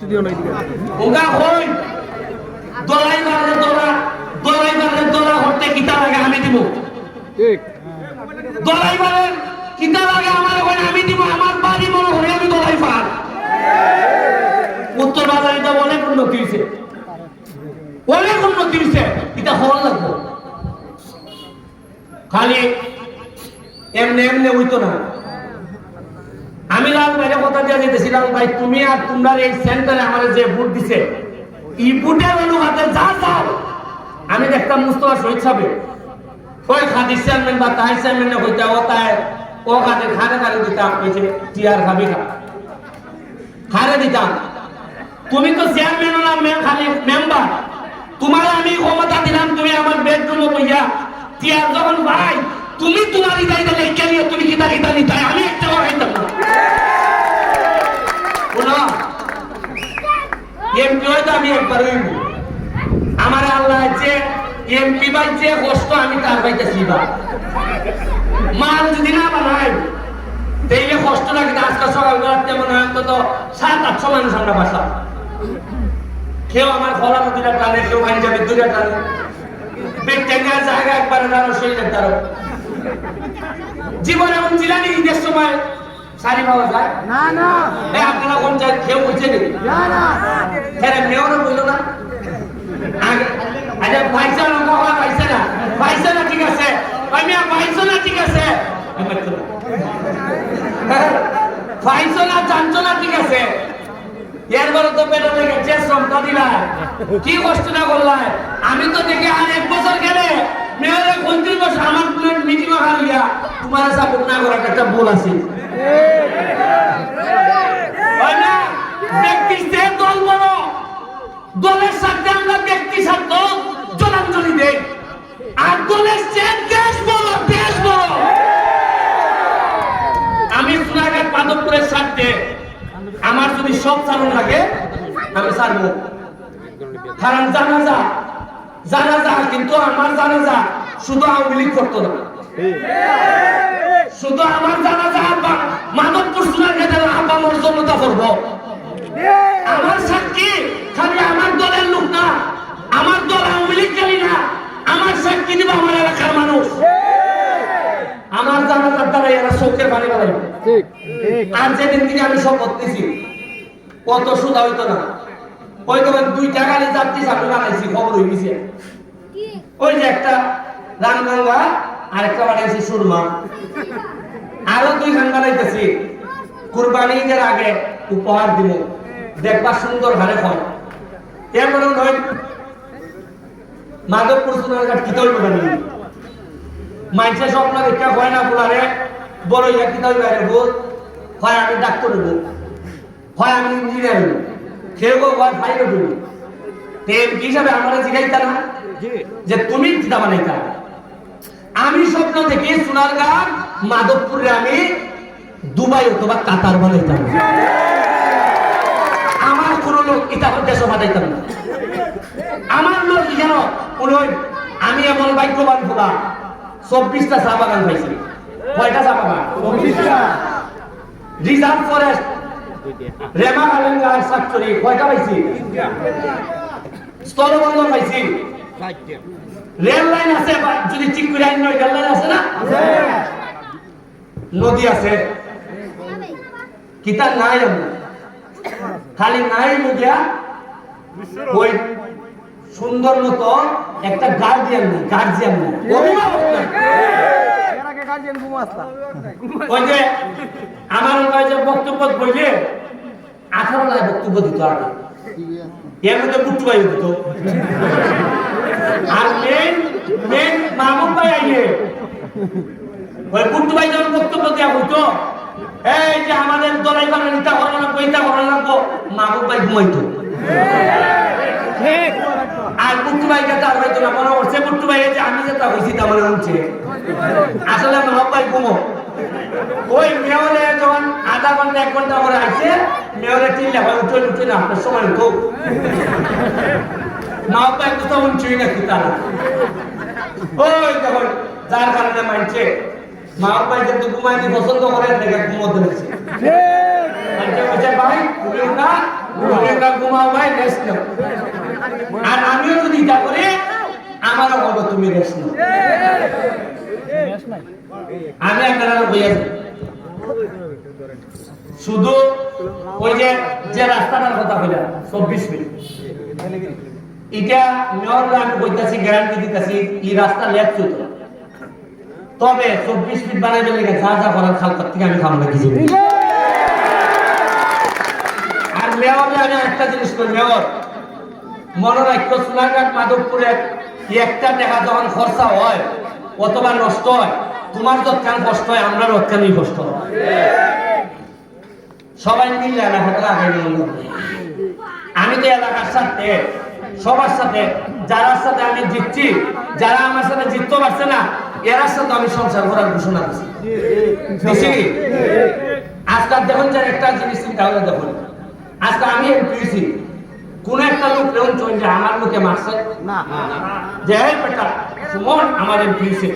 একটু দিও না এদিকে ওগা হই দলাই বারে দলা হতে কিতা লাগে আমি দিব ঠিক দলাই বারে কিতা লাগে আমার ওখানে আমি দিব আমার বাড়ি মনে হলে আমি দলাই পার উত্তর বাজারে তো অনেক উন্নতি হয়েছে এটা হল লাগবো খালি এমনি হইতো না আমি লাল ভাইয়ের কথা দিয়ে যেতেছিলাম ভাই তুমি আর তোমরা এই সেন্টারে আমার যে ভোট দিছে এই ভোটের অনুপাতে যা চাও আমি দেখতাম মুস্তফা শহীদ সাহেব ওই খাদি চেয়ারম্যান বা তাই চেয়ারম্যান হইতে ও তাই ও খাদের খানে দিতাম এই যে টিয়ার খাবি খারে দিতাম তুমি তো চেয়ারম্যান না খালি মেম্বার তোমার আমি ক্ষমতা দিলাম তুমি আমার বেডরুমে বইয়া টিয়ার যখন ভাই তুমি তোমার ইদাই দিলে কেলিয়ে তুমি কি তার ইদানি তাই আমি একটা খাইতাম না বলো এমপি হয়তো আমি একবার হইব আমার আল্লাহ যে এমপি বাই যে কষ্ট আমি তার পাইতেছি বা মান যদি না বানাই তাইলে কষ্ট লাগে আজকে সকালবেলা তেমন হয় অন্তত 700-800 মানুষ আমরা বাসা কেউ আমার খোলানো দুটা টানে কেউ পাঞ্জাবি দুটা টানে বেটেঙ্গার জায়গা একবার দাঁড়ো শরীরের দাঁড়ো জীবন এমন জিলানি ঈদের সময় শাড়ি পাওয়া যায় না না আপনারা কোন যায় কেউ বুঝছে নাকি না না হ্যাঁ মেয়রও বললো না আগে আচ্ছা পাইছে না কখন পাইছে না ঠিক আছে আমি পাইছো না ঠিক আছে পাইছো না জানছো না ঠিক আছে এরপরে তো পেটে লেগে যে শ্রমটা দিলাই কি কষ্ট না করলাই আমি তো দেখে আর 1 বছর গেলে মেয়রের 29 বছর আমার মিটিং হারিয়া তোমার সাপোর্ট না করার একটা ভুল আছে ব্যক্তি সে দল বড় দলের সাথে আমরা ব্যক্তি স্বার্থ জলাঞ্জলি দেই আর দলের সে দেশ বড় আমি সোনারঘাট মাধবপুরের স্বার্থে আমার যদি সব চালন লাগে আমি ছাড়বো কারণ জানাজা কিন্তু আমার জানাজা শুধু আওয়ামী লীগ করতো না শুধু আমার জানাজা মাধবপুর সোনারঘাটের আপামর জনতা করবো আমার সাক্ষী খালি আমার দলের লোক না আমার দল আওয়ামী লীগ খালি না আমার সাক্ষী দিব আমার এলাকার মানুষ আমার জানাজার দ্বারা এরা চোখের পানি বাড়াইবে ঠিক আর যেদিন থেকে আমি শপথ নিছি কত সুদা হইতো না ওই তো 2 টাকা যাত্রী চাকরি বানাইছি খবর হয়ে গেছে ওই যে একটা রামগঙ্গা আর একটা বানাইছি সুরমা আরো 2 খান বানাইতেছি কুরবানি ঈদের আগে উপহার দিব দেখবা সুন্দর হারে হয় এরপরে নয় মাধবপুর সোনারঘাট কি তৈরি বানি মাইছে স্বপ্ন দেখা হয় না বলারে বড় ইয়া কি তৈরি বাইরে বল হয় আমি ডাক্তার হইব হয় আমি ইঞ্জিনিয়ার হইব কেউ হয় ফাইল হইব তেল হিসাবে আমরা জিগাইতা না যে তুমি কিতা বানাইতা আমি স্বপ্ন থেকে সোনারঘাট মাধবপুরে আমি দুবাই অথবা কাতার বানাইতাম আমার কোন লোক এটা দেশ বানাইতাম না আমার লোক যেন আমি এমন ভাগ্যবান খোলা 24টা চা বাগান পাইছি কয়টা চা বাগান 24টা reserve forest Rema Kalenga factory কয়টা পাইছি 3টা স্থলবন্দর পাইছি 4টা রেল লাইন আছে যদি ঠিক করে আইন নয় রেল লাইন আছে না আছে নদী আছে কিতা নাই খালি নাই নদিয়া ওই সুন্দর মতো একটা গার্জিয়ান অভিভাবক নাই এর আগে গার্জিয়ান ঘুমাস্তা ওই যে আমার যে বক্তব্য বইলে 18 লাই বক্তব্য দিত আগে এর মধ্যে পুট্টু ভাই দিত আর মেন মাহমুদ ভাই আইলে ওই পুট্টু ভাই যখন বক্তব্য দেওয়া হইতো এই যে আমাদের দলাই বানানো নিতা করা লাগবো এটা করা লাগবো মাহমুদ ভাই ঘুমাইতো আর পুট্টু ভাইকে তার হয়তো না মনে করছে পুট্টু ভাই যে আমি যেটা হয়েছি তা মনে হচ্ছে আসলে মাহমুদ ভাই ঘুমো ওই মেয়রে যখন আধা ঘন্টা 1 ঘন্টা পরে আসছে মেয়রে চিল্লা হয় উঠে না আপনার সময় উঠো মাহমুদ ভাই তো উঠছেই না কি তারা ওই যখন যার কারণে মানছে মাহমুদ ভাই যেহেতু ঘুমাইতে পছন্দ করে দেখে ঘুমোতে হচ্ছে ভাই ঘুমাও ভাই রেস্ট নাও আর আমিও যদি এটা করি আমারও বলবো তুমি রেস্ট নাও আমি আপনারা বইয়াছি শুধু ওই যে রাস্তাটার কথা বললাম 24 মিনিট এটা মেয়ররা আমি বলতেছি গ্যারান্টি দিতেছি এই রাস্তা লেট চলত তবে 24 ফিট বানাইবে লেগে যা যা করার খালকার থেকে আমি খাম রাখি আর মেয়রে আমি একটা জিনিস করি মেয়র মনে রাখতো সোনারঘাট মাধবপুরে একটা টাকা যখন খরচা হয় অথবা নষ্ট হয় তোমার যৎকান কষ্ট হয় আমরা রৎকানই কষ্ট হয় সবাই মিলে এলাকাটা আগে আমি তো এলাকার সাথে সবার সাথে যারার সাথে আমি জিতছি যারা আমার সাথে জিততে পারছে না এরার সাথে আমি সংসার করার ঘোষণা দিচ্ছি আজকাল দেখুন যে একটা জিনিস চিন্তা করে দেখুন আজকে আমি এমপিসি কোন একটা লোক এমন চলছে আমার মুখে মারছে না যে বেটা সুমন আমার এমপিসি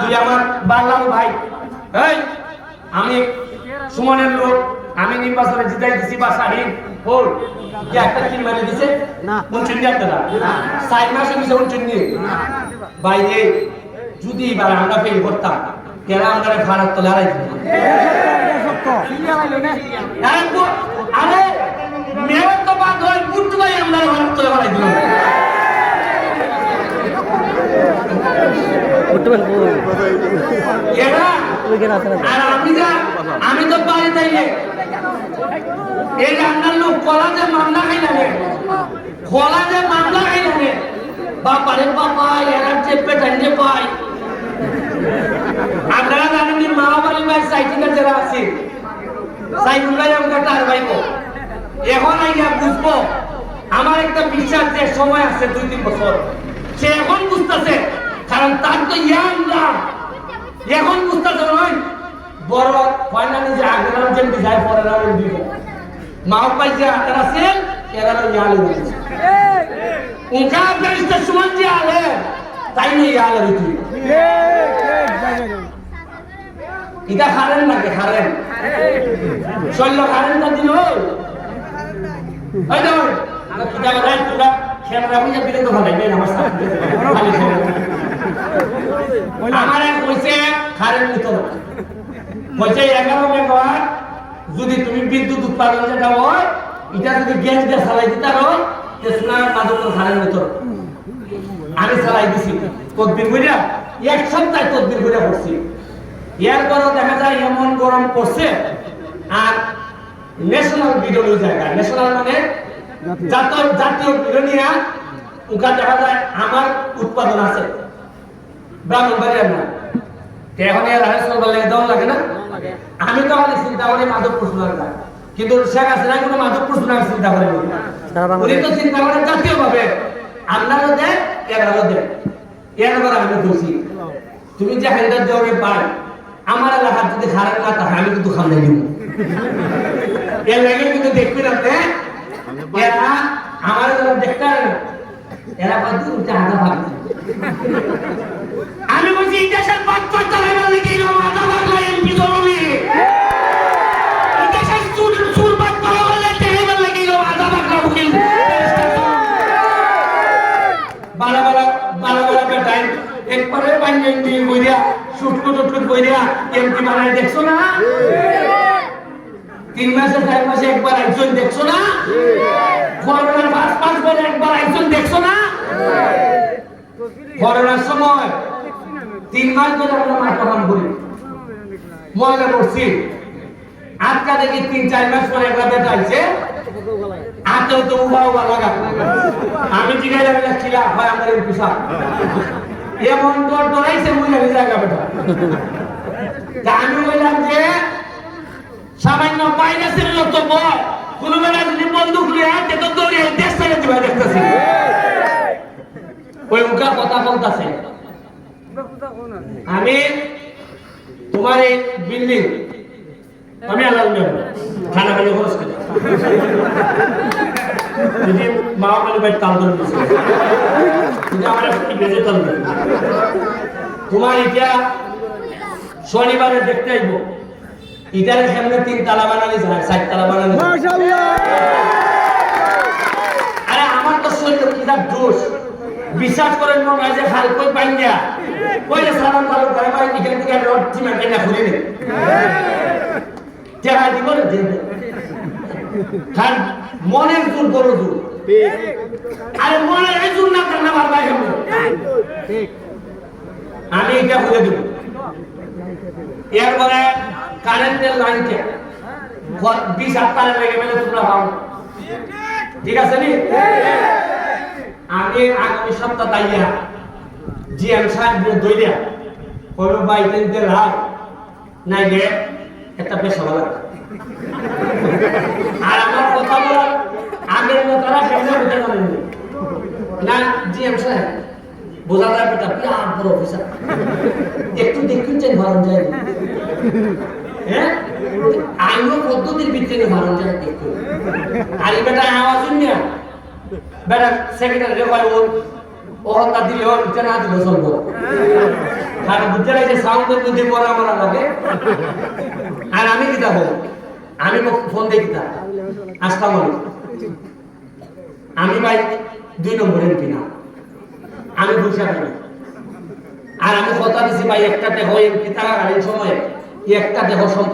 তুই আমার বাংলার ভাই এই আমি সুমনের লোক আমি নির্বাচনে জিতাই দিছি বা শাহিন ওর কি একটা কিল মেরে দিছে না 39 টাকা না 4 মাসে দিছে 39 ভাই এই যদি এবার আমরা ফেল করতাম কেন আমরা ভারত তো লড়াই দিতাম সত্য সিরিয়া লাইলো না আরে মেয়র তো বাদ হয় বুট্টু ভাই আমরা ভারত তো লড়াই দিলাম বুট্টু ভাই এরা আর আমি তো পারি তাইলে এই রান্নার লোক কলাজে মামলা খাইলানে কলাজে মামলা খাইলানে বাপারে বাবা এরা চেপে টাইনে পাই আপনারা জানেন যে মাওবাড়ি ভাই সাইটিংয়ে যারা আছে সাইটুল্লাহ আমাকে টার ভাইবো এখন আইয়া বুঝবো আমার একটা বিশ্বাস যে সময় আছে 2-3 বছর সে এখন বুঝতেছে কারণ তার তো ইয়াং না এখন বুঝতেছে নয় বড় ফাইনালি যে আগের যে ডিজাইন পরে না দিব মাও পাই যে আটার আছে এরা ইয়ালে দিচ্ছে উনকা বেরিস্টার সুমন জি আলে তাই নিয়ে ইয়ালে দিতে এটা খারেন নাকি খারেন শৈল খারেন না দিল ওই দেখুন এটা বলাই তোরা খেলা বুঝে দিলে তো ভালো লাগে আমার সাথে আমার এক কইছে খারেন নিত না কইছে 11 মেগাওয়াট যদি তুমি বিদ্যুৎ উৎপাদন যেটা হয় এটা যদি গ্যাস দিয়ে চালাই দিতে হয় তে সোনার মাদক খারেন নিত আমি চালাই দিছি তদবির কইরা এক সপ্তাহ তদবির কইরা করছি এরপরও দেখা যায় এমন গরম পড়ছে আর ন্যাশনাল বিরোধী জায়গা ন্যাশনাল মানে জাতীয় বিরোধীরা ওখানে দেখা যায় আমার উৎপাদন আছে ব্রাহ্মণবাড়িয়ার না এখন এর রাজস্ব বলে দেওয়া লাগে না আমি তো আমাদের চিন্তা করি মাধবপুর সোনারঘাট কিন্তু শেখ হাসিনা কোনো মাধবপুর সোনারঘাট চিন্তা করেন উনি তো চিন্তা করেন জাতীয় ভাবে আপনারও দেন এরাও দেন এরপর আমি বলছি তুমি যে হাইদার দেওয়ারে পাই আমার এলাকার যদি খারাপ না থাকে আমি কিন্তু খান্দাই দিব এর লাগে কিন্তু দেখবেন আপনি এরা আমার যারা দেখতে না এরা কত উঠে হাঁটা ভাবছে আমি বলছি এই দেশের বাচ্চার চালাইবার লাগে এরকম হাঁটা ভাগলা এমপি জরুরি এই দেশের চুর বাচ্চা হলে চালাইবার লাগে এরকম হাঁটা ভাগলা উকিল বালা বালা বালা বালা বেটাই একবারে বানিয়ে দিয়ে বইরা শুট বইরা এমপি বানাই দেখছো না 3 মাসে 4 মাসে একবার একজন দেখছো না করোনার 5 বছর একবার একজন দেখছো না করোনার সময় 3 মাস ধরে আমরা মাথা কাম করি ময়লা করছি আজকে দেখি 3-4 মাস পরে একবার বেটা আইছে আতেও তো উবা লাগা আমি জিগাই লাগা খিলা হয় আমাদের পিছা এমন ডরাইছে মহিলা জায়গা বেটা আমি বললাম যে সামান্য ভাইরাসের মতো বয় কোনো বেলা যদি বন্দুক নিয়ে হাতে তো দৌড়িয়ে দেশ ছেড়ে দিবা দেখতেছি ওই মুখা কথা বলতেছে আমি তোমার এই বিল্ডিং আমি আলাদা নেব খানা খালি খরচ করে যদি মা বলে ভাই তাল ধরে দিচ্ছে কিন্তু আমার একটু বেজে তাল তোমার এটা শনিবারে দেখতে আইব এটার সামনে 3 তালা বানালি যায় 4 তালা বানালি মাশাআল্লাহ বিরাট জোশ বিশ্বাস করেন মনে হয় যে খাল কই পাইন যা কইলে সালাম চালু করে ভাই এখান থেকে রড চিমা কেনা খুলে নে যারা দিব না খান মনের জোর করো জোর আরে মনের এই জোর না করলে আমার ভাই আমি এটা খুলে দেব এরপরে কারেন্টের লাইনটা 20 সপ্তাহ লেগে গেলে তোমরা পাও ঠিক আছে নি আমি আগামী সপ্তাহ তাইয়া জিএম সাহেব দইরা কইলো ভাই কিনতে লাভ নাই গে একটা পেশা ভালো আর আমার কথা বলা আগের মতরা কেমনে হতে পারে না জিএম সাহেব বোঝা যায় এটা বিরাট বড় অফিসার একটু দেখুন চেন ভালো যায় হ্যাঁ আইন পদ্ধতির ভিত্তিতে ভালো যায় দেখুন আর এটা আওয়াজ শুনিয়া বেটা সেক্রেটারি কয় ও হত্যা দিলে ও এটা না দিলে চলবো কারণ বুঝতে লাগছে সাউন্ডের মধ্যে পড়া মারা লাগে আর আমি কি যাবো আমি ফোন দিয়ে কিতা আসসালামু আলাইকুম আমি ভাই 2 নম্বরের এমপি না আমি বুঝা পাই আর আমি কথা দিছি ভাই একটা দেখো এমপি থাকাকালীন সময়ে একটা দেখো সম্পদ